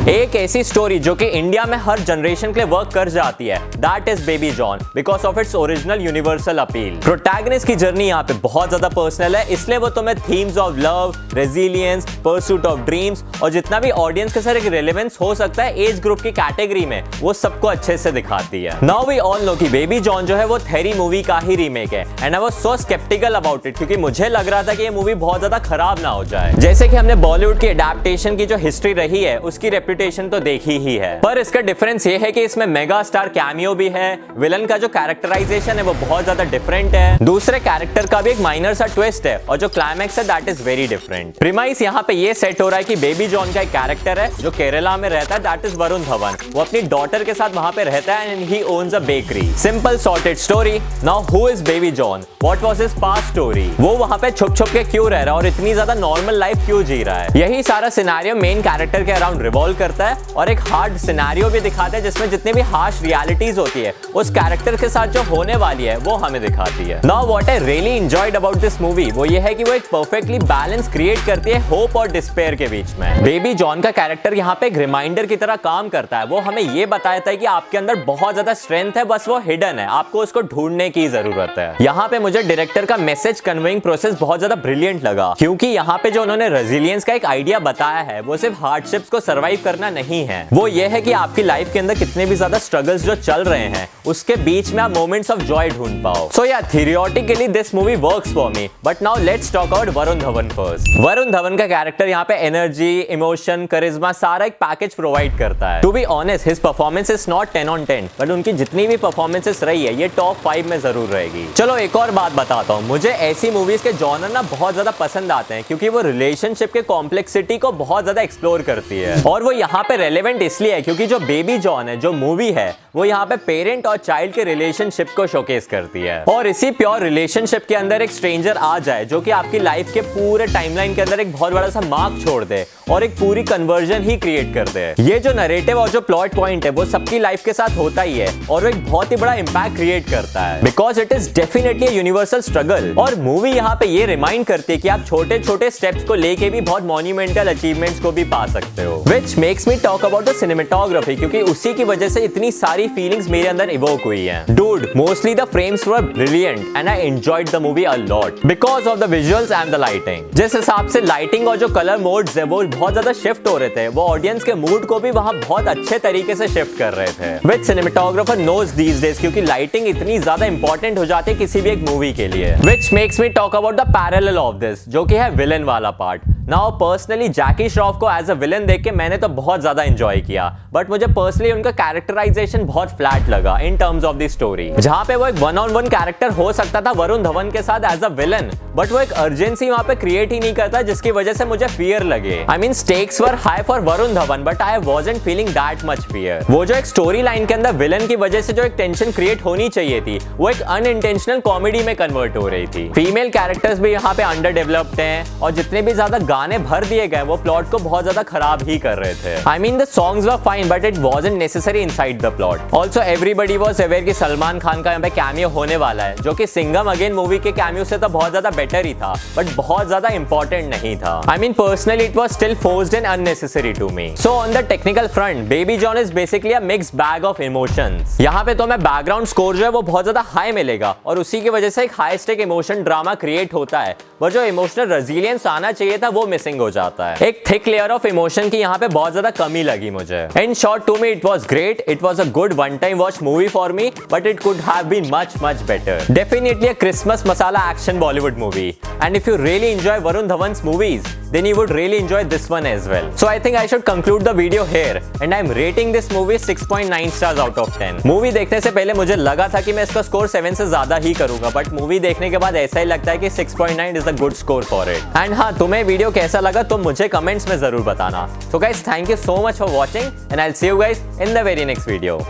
एक ऐसी स्टोरी जो कि इंडिया में हर जनरेशन के लिए वर्क कर जाती है, that is baby John, because of its original universal appeal. Protagonist की जर्नी यहाँ पे बहुत ज्यादा पर्सनल है, इसलिए वो तुम्हें themes of love, resilience, pursuit of dreams और जितना भी ऑडियंस के साथ एक रिलेवेंस हो सकता है एज ग्रुप की कैटेगरी में, वो सबको अच्छे से दिखाती है। नाउ वी ऑल नो कि बेबी जॉन जो है वो थेरी मूवी का ही रीमेक है, and I was so sceptical about it, क्योंकि मुझे लग रहा था कि ये मूवी बहुत ज्यादा खराब ना हो जाए। जैसे कि हमने बॉलीवुड की अडैप्टेशन की जो हिस्ट्री रही है उसकी रेपुटेशन तो देखी ही है, पर इसका डिफरेंस ये है कि इसमें मेगा स्टार कैमियो भी है, विलन का जो कैरेक्टराइजेशन है वो बहुत ज्यादा डिफरेंट है, दूसरे कैरेक्टर का भी एक माइनर सा ट्विस्ट है, और जो क्लाइमैक्स है that is very different. Premise यहाँ पे ये सेट हो रहा है कि बेबी जॉन का एक कैरेक्टर है जो केरला में रहता है, दैट इज वरुण धवन। वो अपनी डॉटर के साथ वहां पे रहता है and he owns a bakery. Simple sorted story. Now who is baby John, what was his past story, वो वहां पे छुप छुप के क्यों रह रहा है और इतनी ज्यादा नॉर्मल लाइफ क्यों जी रहा है, यही सारा सिनेरियो मेन कैरेक्टर के अराउंड रिवॉल्व करता है, और एक हार्ड सिनेरियो भी दिखाता है जिसमें जितनी भी हार्श रियलिटीज होती है उस कैरेक्टर के साथ जो होने वाली है वो हमें दिखाती है। Now what I really enjoyed about this movie वो ये है कि वो एक परफेक्टली बैलेंस क्रिएट करती है होप और डिस्पेयर के बीच में। बेबी जॉन का कैरेक्टर यहाँ पे एक रिमाइंडर की तरह काम करता है, वो हमें ये बताता है कि आपके अंदर बहुत ज्यादा स्ट्रेंथ है, बस वो हिडन है, आपको उसको ढूंढने की जरूरत है। यहाँ पे मुझे डायरेक्टर का मैसेज कन्वेइंग प्रोसेस बहुत ज्यादा ब्रिलियंट लगा, क्योंकि यहाँ पे जो उन्होंने रेजिलियंस का एक आइडिया बताया है वो सिर्फ हार्डशिप्स को सर्वाइव करना नहीं है, वो ये है कि आपकी लाइफ के अंदर कितने भी ज्यादा स्ट्रगल्स जो चल रहे हैं उसके बीच में आप मोमेंट्स ऑफ जॉय ढूंढ पाओ। सो या theoretically this movie works for me, but now let's talk about Varun Dhawan first. Varun Dhawan का कैरेक्टर यहाँ पे एनर्जी, इमोशन, करिश्मा सारा एक पैकेज प्रोवाइड करता है। To be honest his performance is not 10 on 10, but उनकी जितनी भी परफॉर्मेंसेस रही है ये टॉप 5 में जरूर रहेगी। चलो एक और बात बताता हूँ, मुझे ऐसी मूवीज के जॉनर ना बहुत ज्यादा पसंद आते हैं क्योंकि वो रिलेशनशिप के कॉम्प्लेक्सिटी को बहुत ज्यादा एक्सप्लोर करती है, और वो यहाँ पे रेलेवेंट इसलिए है क्योंकि जो बेबी जॉन है जो मूवी है वो यहाँ पे पेरेंट और चाइल्ड के रिलेशनशिप को शोकेस करती है, और इसी प्योर रिलेशनशिप के अंदर एक स्ट्रेंजर आ जाए जो कि आपकी लाइफ के पूरे टाइमलाइन के अंदर एक बहुत बड़ा सा मार्क छोड़ दे और एक पूरी कन्वर्जन ही क्रिएट कर दे। ये जो नैरेटिव और जो प्लॉट पॉइंट है वो सबकी लाइफ के साथ होता ही है, और वो एक बहुत ही बड़ा इंपैक्ट क्रिएट करता है, because it is definitely a universal struggle. और मूवी यहाँ पे ये रिमाइंड करती है कि आप छोटे छोटे स्टेप्स को लेके भी बहुत मॉन्यूमेंटल अचीवमेंट्स को भी पा सकते हो, which makes me talk about the cinematography, क्योंकि उसी की वजह से इतनी सारी फीलिंग्स मेरे अंदर इवोक हुई है। Dude, mostly the frames were brilliant and I enjoyed the movie a lot because of the visuals and the lighting. जिस हिसाब से लाइटिंग और जो कलर मोड्स है वो बहुत ज्यादा शिफ्ट हो रहे थे, वो ऑडियंस के मूड को भी वहां बहुत अच्छे तरीके से शिफ्ट कर रहे थे, विच सिनेमेटोग्राफर नोज दीज डेज, क्योंकि लाइटिंग इतनी ज्यादा इंपॉर्टेंट हो जाती है किसी भी एक मूवी के लिए, which makes me talk about the parallel of this, जो कि है विलन वाला पार्ट। नाउ पर्सनली जैकी श्रॉफ को एज अ विलन देख के मैंने तो बहुत ज्यादा एंजॉय किया, बट मुझे पर्सनली उनका कैरेक्टराइजेशन बहुत फ्लैट लगा in terms of the story. जहां पे वो एक वन ऑन वन कैरेक्टर हो सकता था वरुण धवन के साथ एज अ विलन, बट वो एक अर्जेंसी वहां पे क्रिएट ही नहीं करता जिसकी वजह से मुझे फियर लगे। I mean stakes were high for Varun Dhawan, but I wasn't feeling that much fear. वो जो एक स्टोरी लाइन के अंदर विलन की वजह से जो एक टेंशन क्रिएट होनी चाहिए थी वो एक अनइंटेंशनल कॉमेडी में कन्वर्ट हो रही थी। फीमेल कैरेक्टर्स भी यहाँ पे अंडर डेवलप्ड हैं, और जितने भी ज्यादा गाने भर दिए गए वो प्लॉट को बहुत ज्यादा खराब ही कर रहे थे। I mean the songs were fine but it wasn't necessary inside the plot. Also everybody was aware कि सलमान खान का यहाँ पे कैमियो होने वाला है, जो कि सिंघम अगेन मूवी के कैमियो से तो बहुत ज्यादा बेटर ही था, बट बहुत ज्यादा इंपॉर्टेंट नहीं था। I mean personally it was still forced and unnecessary to me. So on the technical front baby John is basically a mixed bag of emotions. यहाँ पे तो मैं बैकग्राउंड स्कोर जो है वो बहुत ज्यादा हाई मिलेगा, और उसी की वजह से एक high stake emotion drama create होता है, पर जो इमोशनल रेजिलियंस आना चाहिए था वो मिसिंग हो जाता है। एक थिक लेयर ऑफ इमोशन की यहाँ पे बहुत ज्यादा कमी लगी मुझे। In short to me it was great, it was a good one time watch movie for me, but it could have been much much better. Definitely a Christmas masala action Bollywood movie, and if you really enjoy Varun Dhawan's movies then you would really enjoy this one as well. So I think I should conclude the video here, and I'm rating this movie 6.9 stars out of 10. Movie देखने से पहले मुझे लगा था कि मैं इसका score 7 से ज्यादा ही करूंगा, बट मूवी देखने के बाद ऐसा ही लगता है कि 6.9 is a good score for it. And हाँ, तुम्हें वीडियो कैसा लगा तो मुझे कमेंट्स में जरूर बताना. So guys, thank you so much for watching, and I'll see you guys in the very next video.